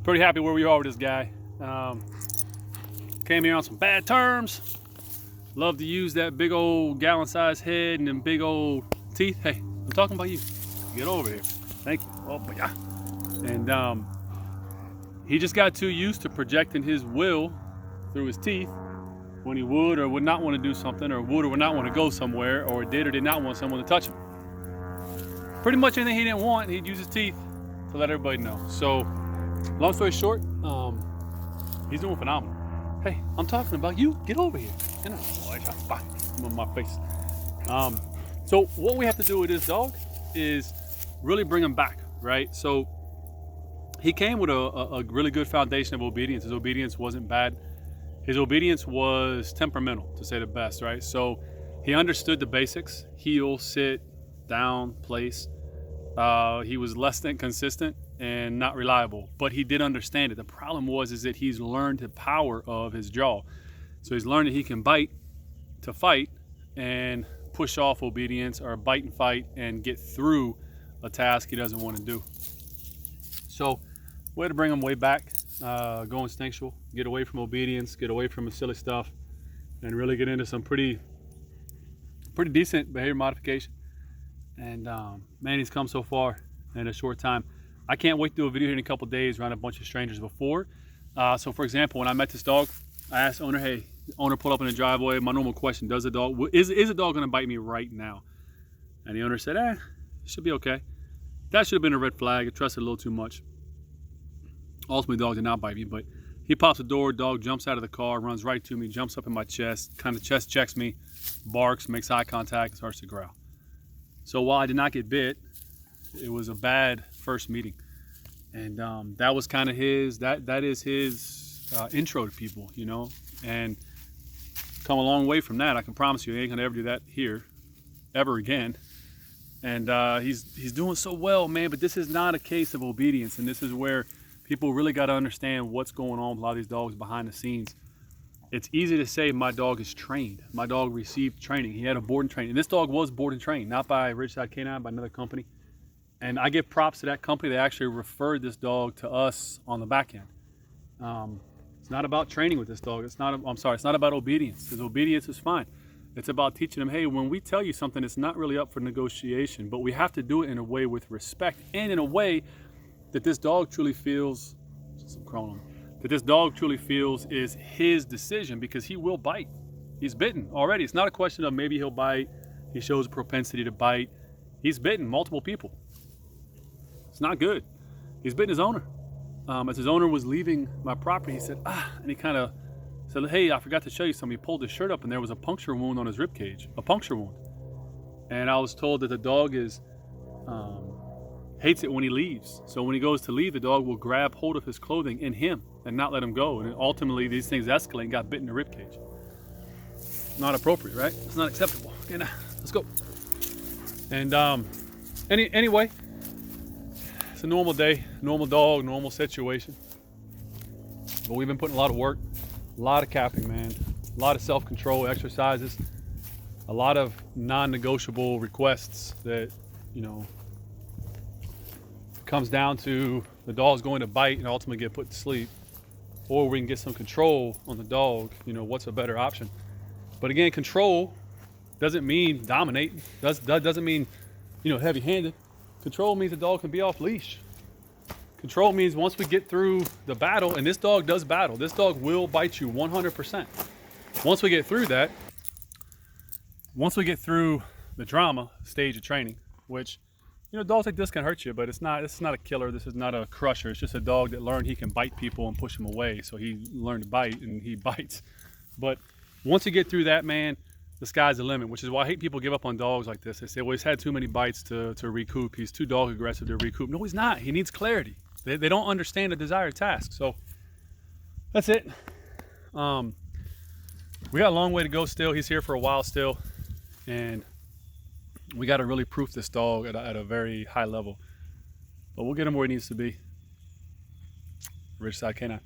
pretty happy where we are with this guy. Came here on some bad terms. Love to use that big old gallon-sized head and them big old teeth. Hey, I'm talking about you. Get over here. Thank you. Oh, but yeah. And he just got too used to projecting his will through his teeth when he would or would not want to do something, or would or would not want to go somewhere, or did or did not want someone to touch him. Pretty much anything he didn't want, he'd use his teeth to let everybody know. So, long story short, he's doing phenomenal. Hey, I'm talking about you. Get over here. You know, boy, I'm on my face. So what we have to do with this dog is really bring him back, right? So he came with a really good foundation of obedience. His obedience wasn't bad. His obedience was temperamental, to say the best, right? So he understood the basics: heel, sit, down, place. He was less than consistent and not reliable, but he did understand it. The problem is that he's learned the power of his jaw. So he's learned that he can bite to fight and push off obedience, or bite and fight and get through a task he doesn't want to do. So way to bring him way back, go instinctual, get away from obedience, get away from the silly stuff, and really get into some pretty decent behavior modification. And man, he's come so far in a short time. I can't wait to do a video here in a couple days around a bunch of strangers before. So for example, when I met this dog, I asked owner, hey, owner pulled up in the driveway. My normal question, is the dog going to bite me right now? And the owner said, it should be okay. That should have been a red flag. I trusted a little too much. Ultimately, the dog did not bite me, but he pops the door, dog jumps out of the car, runs right to me, jumps up in my chest, kind of chest checks me, barks, makes eye contact, and starts to growl. So while I did not get bit, it was a bad first meeting. And that was kind of that is his intro to people, you know, and come a long way from that. I can promise you, he ain't gonna ever do that here ever again. And he's doing so well, man. But this is not a case of obedience, and this is where people really got to understand what's going on with a lot of these dogs behind the scenes. It's easy to say my dog is trained. My dog received training. He had a board and training. And this dog was board and trained, not by Ridgeside K9, by another company. And I give props to that company. They actually referred this dog to us on the back end. It's not about training with this dog. It's not about obedience. His obedience is fine. It's about teaching him, hey, when we tell you something, it's not really up for negotiation, but we have to do it in a way with respect, and in a way that this dog truly feels, that this dog truly feels is his decision, because he will bite. He's bitten already. It's not a question of maybe he'll bite. He shows a propensity to bite. He's bitten multiple people. It's not good. He's bitten his owner. As his owner was leaving my property, he said, and he kind of said, hey, I forgot to show you something. He pulled his shirt up and there was a puncture wound on his rib cage, a puncture wound. And I was told that the dog hates it when he leaves. So when he goes to leave, the dog will grab hold of his clothing in him and not let him go. And ultimately these things escalate and got bit in the rib cage. Not appropriate, right? It's not acceptable. Okay, now let's go. And anyway, it's a normal day, normal dog, normal situation. But we've been putting a lot of work, a lot of capping, man, a lot of self-control exercises, a lot of non-negotiable requests that, you know, comes down to the dog's going to bite and ultimately get put to sleep, or we can get some control on the dog. You know, what's a better option? But again, control doesn't mean dominate. Doesn't mean, you know, heavy-handed. Control means the dog can be off leash. Control means once we get through the battle, and this dog does battle. This dog will bite you 100%. Once we get through that, once we get through the drama stage of training, which, you know, dogs like this can hurt you, but this is not a killer. This is not a crusher. It's just a dog that learned he can bite people and push them away. So he learned to bite, and he bites. But once you get through that, man, the sky's the limit, which is why I hate people give up on dogs like this. They say, well, he's had too many bites to recoup. He's too dog aggressive to recoup. No, he's not. He needs clarity. They don't understand the desired task. So that's it. We got a long way to go still. He's here for a while still. And we got to really proof this dog at a very high level. But we'll get him where he needs to be. Ridgeside K9.